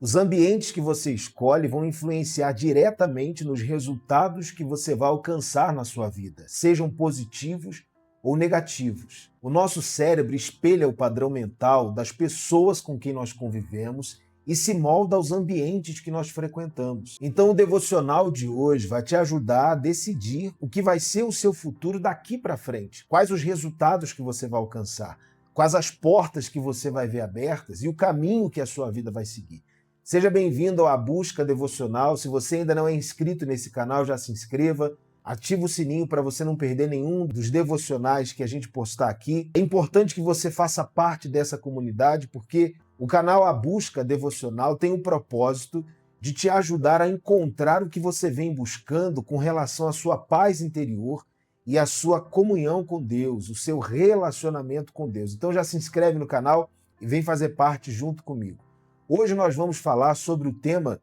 Os ambientes que você escolhe vão influenciar diretamente nos resultados que você vai alcançar na sua vida, sejam positivos ou negativos. O nosso cérebro espelha o padrão mental das pessoas com quem nós convivemos e se molda aos ambientes que nós frequentamos. Então, o devocional de hoje vai te ajudar a decidir o que vai ser o seu futuro daqui para frente, quais os resultados que você vai alcançar, quais as portas que você vai ver abertas e o caminho que a sua vida vai seguir. Seja bem-vindo à Busca Devocional. Se você ainda não é inscrito nesse canal, já se inscreva. Ativa o sininho para você não perder nenhum dos devocionais que a gente postar aqui. É importante que você faça parte dessa comunidade, porque o canal A Busca Devocional tem o propósito de te ajudar a encontrar o que você vem buscando com relação à sua paz interior e à sua comunhão com Deus, o seu relacionamento com Deus. Então já se inscreve no canal e vem fazer parte junto comigo. Hoje nós vamos falar sobre o tema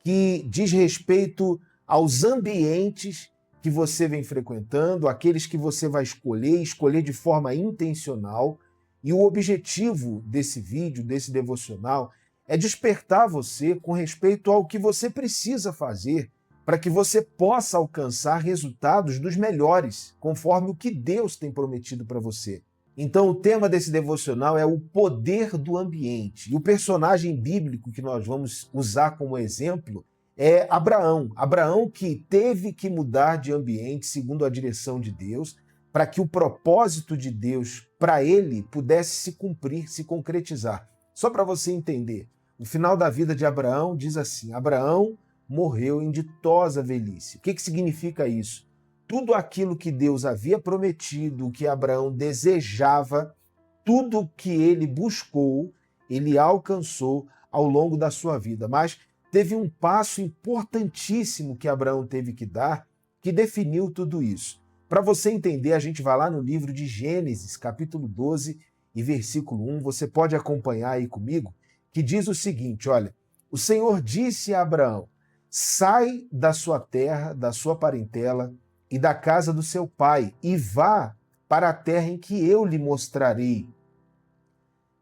que diz respeito aos ambientes que você vem frequentando, aqueles que você vai escolher de forma intencional. E o objetivo desse vídeo, desse devocional, é despertar você com respeito ao que você precisa fazer para que você possa alcançar resultados dos melhores, conforme o que Deus tem prometido para você. Então, o tema desse devocional é o poder do ambiente. E o personagem bíblico que nós vamos usar como exemplo é Abraão. Abraão que teve que mudar de ambiente segundo a direção de Deus, para que o propósito de Deus para ele pudesse se cumprir, se concretizar. Só para você entender, o final da vida de Abraão diz assim: Abraão morreu em ditosa velhice. O que significa isso? Tudo aquilo que Deus havia prometido, o que Abraão desejava, tudo o que ele buscou, ele alcançou ao longo da sua vida. Mas teve um passo importantíssimo que Abraão teve que dar, que definiu tudo isso. Para você entender, a gente vai lá no livro de Gênesis, capítulo 12 e versículo 1. Você pode acompanhar aí comigo, que diz o seguinte: olha, o Senhor disse a Abraão: sai da sua terra, da sua parentela, e da casa do seu pai, e vá para a terra em que eu lhe mostrarei.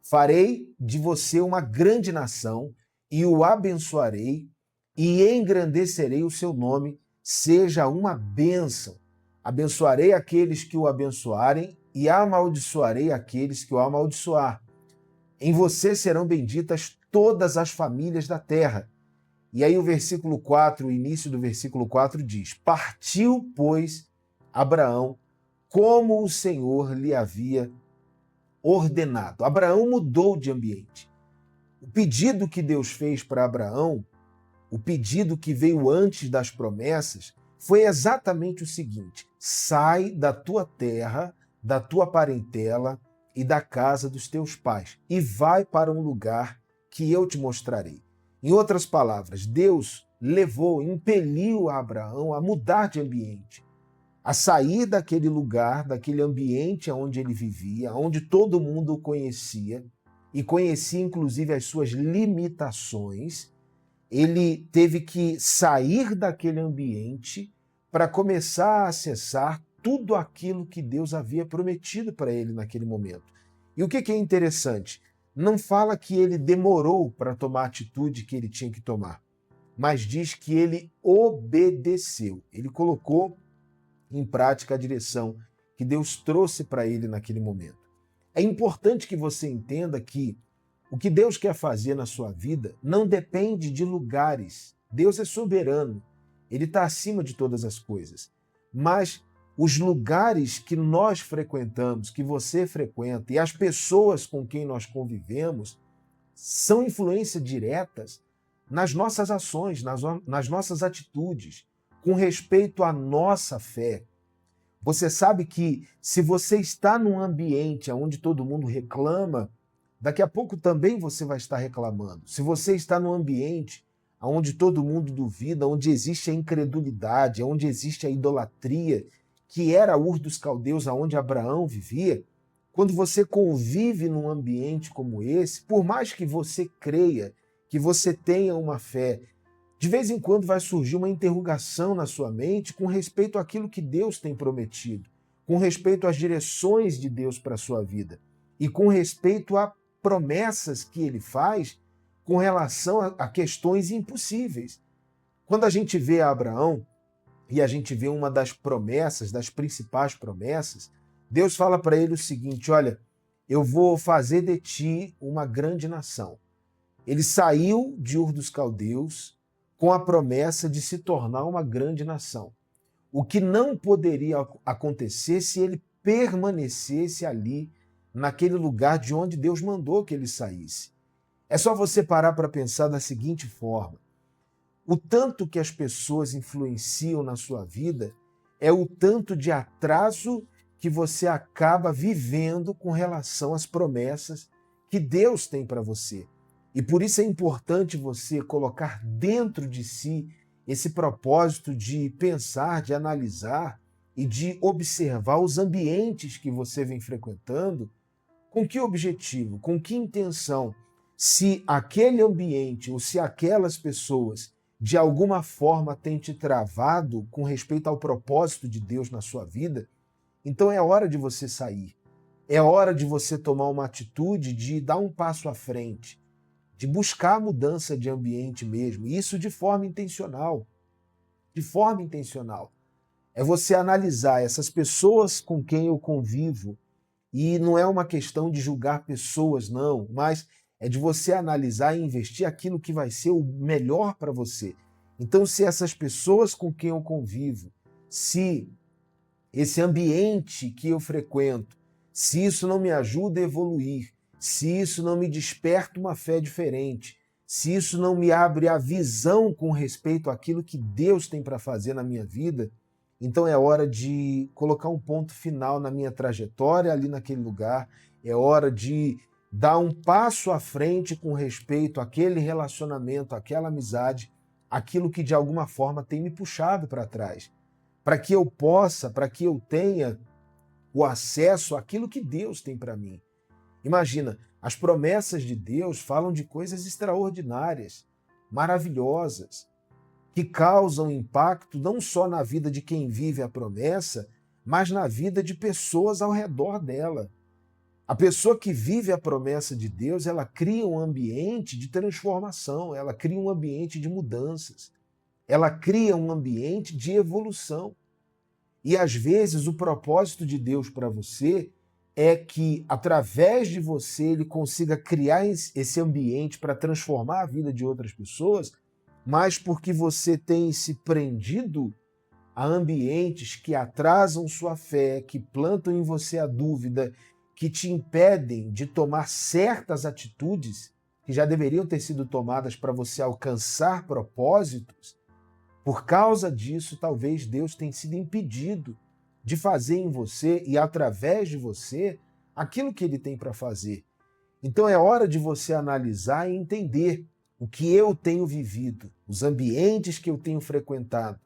Farei de você uma grande nação, e o abençoarei, e engrandecerei o seu nome, seja uma bênção. Abençoarei aqueles que o abençoarem, e amaldiçoarei aqueles que o amaldiçoar. Em você serão benditas todas as famílias da terra. E aí o versículo 4, o início do versículo 4 diz: partiu, pois, Abraão, como o Senhor lhe havia ordenado. Abraão mudou de ambiente. O pedido que Deus fez para Abraão, o pedido que veio antes das promessas, foi exatamente o seguinte: sai da tua terra, da tua parentela e da casa dos teus pais, e vai para um lugar que eu te mostrarei. Em outras palavras, Deus impeliu a Abraão a mudar de ambiente, a sair daquele lugar, daquele ambiente onde ele vivia, onde todo mundo o conhecia, e conhecia inclusive as suas limitações. Ele teve que sair daquele ambiente para começar a acessar tudo aquilo que Deus havia prometido para ele naquele momento. E o que é interessante? Não fala que ele demorou para tomar a atitude que ele tinha que tomar, mas diz que ele obedeceu. Ele colocou em prática a direção que Deus trouxe para ele naquele momento. É importante que você entenda que o que Deus quer fazer na sua vida não depende de lugares. Deus é soberano, ele está acima de todas as coisas. Mas os lugares que nós frequentamos, que você frequenta, e as pessoas com quem nós convivemos, são influências diretas nas nossas ações, nas nossas atitudes, com respeito à nossa fé. Você sabe que se você está num ambiente onde todo mundo reclama, daqui a pouco também você vai estar reclamando. Se você está num ambiente onde todo mundo duvida, onde existe a incredulidade, onde existe a idolatria, que era Ur dos Caldeus, onde Abraão vivia, quando você convive num ambiente como esse, por mais que você creia, que você tenha uma fé, de vez em quando vai surgir uma interrogação na sua mente com respeito àquilo que Deus tem prometido, com respeito às direções de Deus para a sua vida e com respeito a promessas que ele faz com relação a questões impossíveis. Quando a gente vê Abraão e a gente vê uma das promessas, das principais promessas, Deus fala para ele o seguinte: olha, eu vou fazer de ti uma grande nação. Ele saiu de Ur dos Caldeus com a promessa de se tornar uma grande nação. O que não poderia acontecer se ele permanecesse ali, naquele lugar de onde Deus mandou que ele saísse. É só você parar para pensar da seguinte forma: o tanto que as pessoas influenciam na sua vida é o tanto de atraso que você acaba vivendo com relação às promessas que Deus tem para você. E por isso é importante você colocar dentro de si esse propósito de pensar, de analisar e de observar os ambientes que você vem frequentando. Com que objetivo? Com que intenção? Se aquele ambiente ou se aquelas pessoas de alguma forma têm te travado com respeito ao propósito de Deus na sua vida, então é hora de você sair. É hora de você tomar uma atitude de dar um passo à frente, de buscar a mudança de ambiente mesmo, e isso de forma intencional. De forma intencional. É você analisar essas pessoas com quem eu convivo, e não é uma questão de julgar pessoas, não, mas é de você analisar e investir aquilo que vai ser o melhor para você. Então, se essas pessoas com quem eu convivo, se esse ambiente que eu frequento, se isso não me ajuda a evoluir, se isso não me desperta uma fé diferente, se isso não me abre a visão com respeito àquilo que Deus tem para fazer na minha vida, então é hora de colocar um ponto final na minha trajetória ali naquele lugar, é hora de dar um passo à frente com respeito àquele relacionamento, àquela amizade, aquilo que de alguma forma tem me puxado para trás, para que eu possa, para que eu tenha o acesso àquilo que Deus tem para mim. Imagina, as promessas de Deus falam de coisas extraordinárias, maravilhosas, que causam impacto não só na vida de quem vive a promessa, mas na vida de pessoas ao redor dela. A pessoa que vive a promessa de Deus, ela cria um ambiente de transformação, ela cria um ambiente de mudanças, ela cria um ambiente de evolução. E às vezes o propósito de Deus para você é que, através de você, ele consiga criar esse ambiente para transformar a vida de outras pessoas, mas porque você tem se prendido a ambientes que atrasam sua fé, que plantam em você a dúvida, que te impedem de tomar certas atitudes que já deveriam ter sido tomadas para você alcançar propósitos. Por causa disso, talvez Deus tenha sido impedido de fazer em você e através de você aquilo que ele tem para fazer. Então é hora de você analisar e entender o que eu tenho vivido, os ambientes que eu tenho frequentado,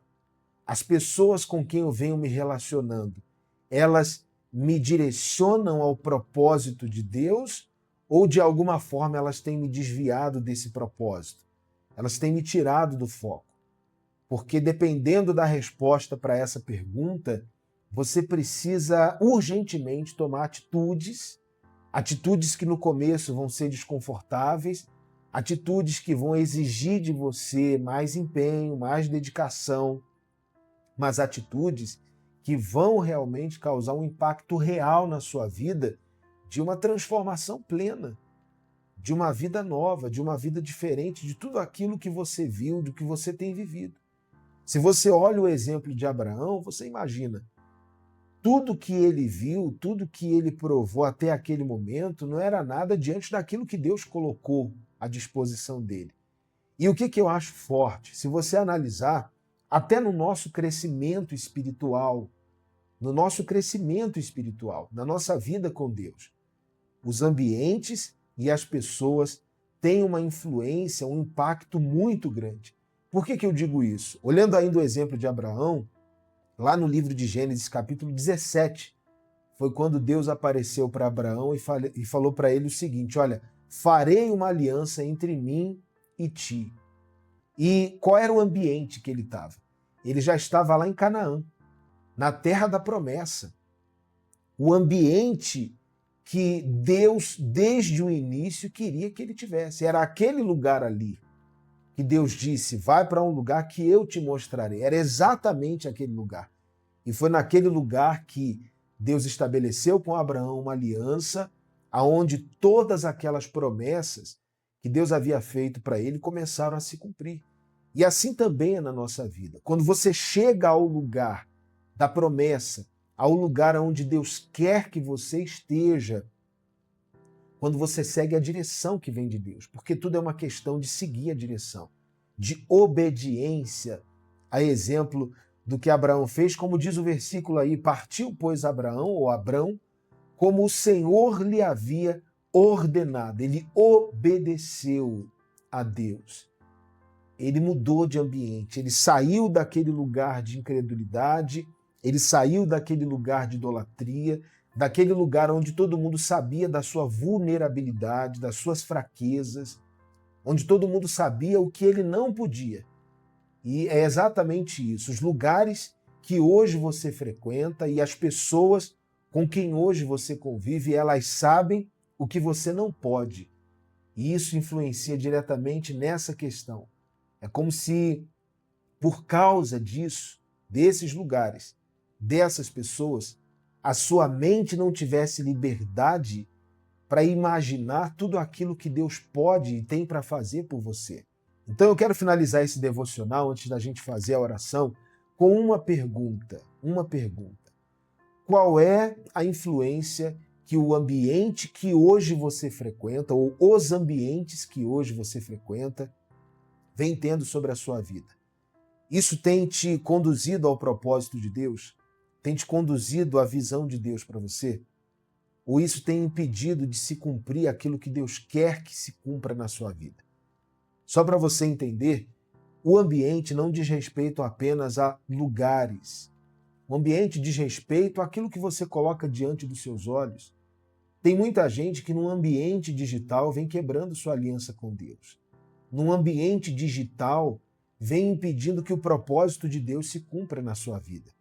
as pessoas com quem eu venho me relacionando, elas me direcionam ao propósito de Deus ou de alguma forma elas têm me desviado desse propósito? Elas têm me tirado do foco. Porque dependendo da resposta para essa pergunta, você precisa urgentemente tomar atitudes que no começo vão ser desconfortáveis, atitudes que vão exigir de você mais empenho, mais dedicação, mas atitudes que vão realmente causar um impacto real na sua vida de uma transformação plena, de uma vida nova, de uma vida diferente de tudo aquilo que você viu, do que você tem vivido. Se você olha o exemplo de Abraão, você imagina, tudo que ele viu, tudo que ele provou até aquele momento não era nada diante daquilo que Deus colocou à disposição dele. E o que eu acho forte? Se você analisar, até no nosso crescimento espiritual, na nossa vida com Deus, os ambientes e as pessoas têm uma influência, um impacto muito grande. Por que eu digo isso? Olhando ainda o exemplo de Abraão, lá no livro de Gênesis, capítulo 17, foi quando Deus apareceu para Abraão e falou para ele o seguinte: olha, farei uma aliança entre mim e ti. E qual era o ambiente que ele estava? Ele já estava lá em Canaã, na terra da promessa. O ambiente que Deus, desde o início, queria que ele tivesse. Era aquele lugar ali que Deus disse, vai para um lugar que eu te mostrarei. Era exatamente aquele lugar. E foi naquele lugar que Deus estabeleceu com Abraão uma aliança, aonde todas aquelas promessas que Deus havia feito para ele começaram a se cumprir. E assim também é na nossa vida. Quando você chega ao lugar da promessa, ao lugar onde Deus quer que você esteja, quando você segue a direção que vem de Deus, porque tudo é uma questão de seguir a direção, de obediência, a exemplo do que Abraão fez, como diz o versículo aí, partiu, pois, Abraão, ou Abrão, como o Senhor lhe havia ordenado. Ele obedeceu a Deus. Ele mudou de ambiente, ele saiu daquele lugar de incredulidade, ele saiu daquele lugar de idolatria, daquele lugar onde todo mundo sabia da sua vulnerabilidade, das suas fraquezas, onde todo mundo sabia o que ele não podia. E é exatamente isso. Os lugares que hoje você frequenta e as pessoas com quem hoje você convive, elas sabem o que você não pode. E isso influencia diretamente nessa questão. É como se, por causa disso, desses lugares, dessas pessoas, a sua mente não tivesse liberdade para imaginar tudo aquilo que Deus pode e tem para fazer por você. Então eu quero finalizar esse devocional, antes da gente fazer a oração, com uma pergunta. Qual é a influência que o ambiente que hoje você frequenta, ou os ambientes que hoje você frequenta, vem tendo sobre a sua vida? Isso tem te conduzido ao propósito de Deus? Tem te conduzido à visão de Deus para você? Ou isso tem impedido de se cumprir aquilo que Deus quer que se cumpra na sua vida? Só para você entender, o ambiente não diz respeito apenas a lugares. O ambiente diz respeito àquilo que você coloca diante dos seus olhos. Tem muita gente que num ambiente digital vem quebrando sua aliança com Deus. Num ambiente digital vem impedindo que o propósito de Deus se cumpra na sua vida.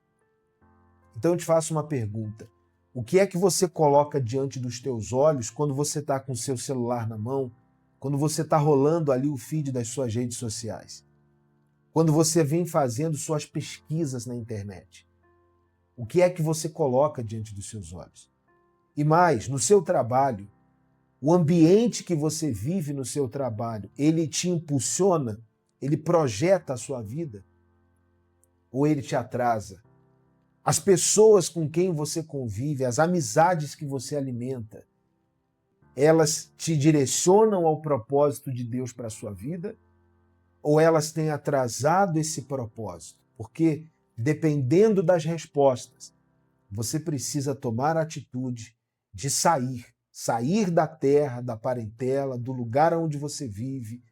Então eu te faço uma pergunta. O que é que você coloca diante dos teus olhos quando você está com o seu celular na mão, quando você está rolando ali o feed das suas redes sociais? Quando você vem fazendo suas pesquisas na internet? O que é que você coloca diante dos seus olhos? E mais, no seu trabalho, o ambiente que você vive no seu trabalho, ele te impulsiona, ele projeta a sua vida? Ou ele te atrasa? As pessoas com quem você convive, as amizades que você alimenta, elas te direcionam ao propósito de Deus para a sua vida? Ou elas têm atrasado esse propósito? Porque, dependendo das respostas, você precisa tomar a atitude de sair da terra, da parentela, do lugar onde você vive,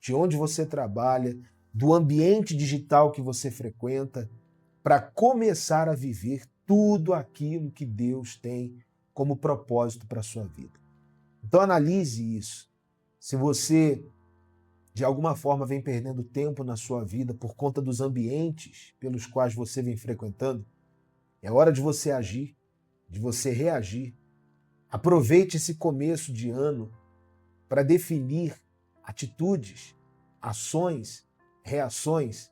de onde você trabalha, do ambiente digital que você frequenta, para começar a viver tudo aquilo que Deus tem como propósito para a sua vida. Então analise isso. Se você, de alguma forma, vem perdendo tempo na sua vida por conta dos ambientes pelos quais você vem frequentando, é hora de você agir, de você reagir. Aproveite esse começo de ano para definir atitudes, ações, reações,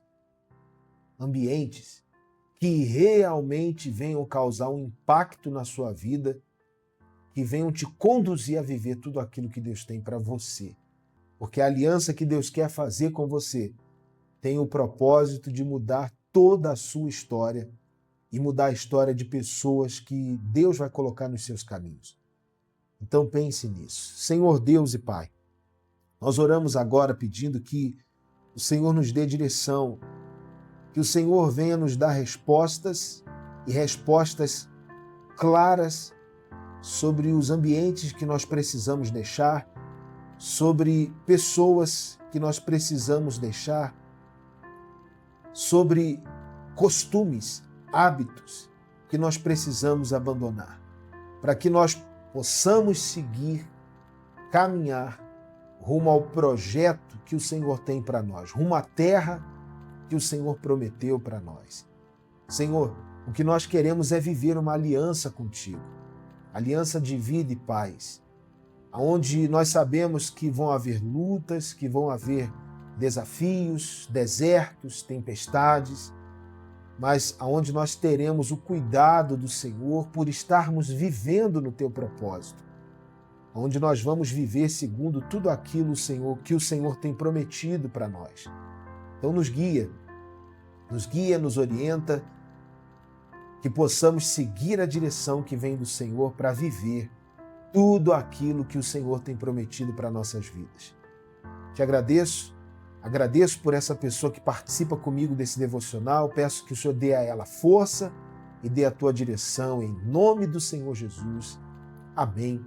ambientes que realmente venham causar um impacto na sua vida, que venham te conduzir a viver tudo aquilo que Deus tem para você. Porque a aliança que Deus quer fazer com você tem o propósito de mudar toda a sua história e mudar a história de pessoas que Deus vai colocar nos seus caminhos. Então pense nisso. Senhor Deus e Pai, nós oramos agora pedindo que o Senhor nos dê direção, que o Senhor venha nos dar respostas e respostas claras sobre os ambientes que nós precisamos deixar, sobre pessoas que nós precisamos deixar, sobre costumes, hábitos que nós precisamos abandonar, para que nós possamos seguir, caminhar rumo ao projeto que o Senhor tem para nós, rumo à terra que o Senhor prometeu para nós. Senhor, o que nós queremos é viver uma aliança contigo. aliança de vida e paz, onde nós sabemos que vão haver lutas, que vão haver desafios, desertos, tempestades, mas aonde nós teremos o cuidado do Senhor por estarmos vivendo no teu propósito, onde nós vamos viver segundo tudo aquilo, Senhor, que o Senhor tem prometido para nós. Então nos guia, nos orienta, que possamos seguir a direção que vem do Senhor para viver tudo aquilo que o Senhor tem prometido para nossas vidas. Te agradeço por essa pessoa que participa comigo desse devocional, peço que o Senhor dê a ela força e dê a tua direção, em nome do Senhor Jesus. Amém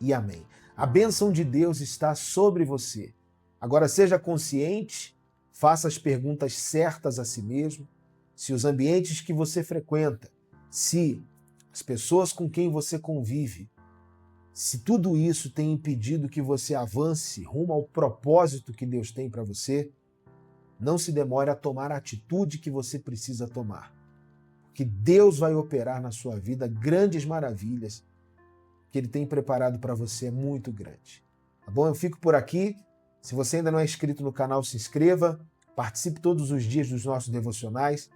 e amém. A bênção de Deus está sobre você. Agora seja consciente, faça as perguntas certas a si mesmo, se os ambientes que você frequenta, se as pessoas com quem você convive, se tudo isso tem impedido que você avance rumo ao propósito que Deus tem para você, não se demore a tomar a atitude que você precisa tomar. Porque Deus vai operar na sua vida grandes maravilhas que Ele tem preparado para você é muito grande. Tá bom? Eu fico por aqui. Se você ainda não é inscrito no canal, se inscreva. Participe todos os dias dos nossos devocionais.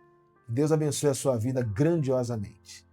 Deus abençoe a sua vida grandiosamente.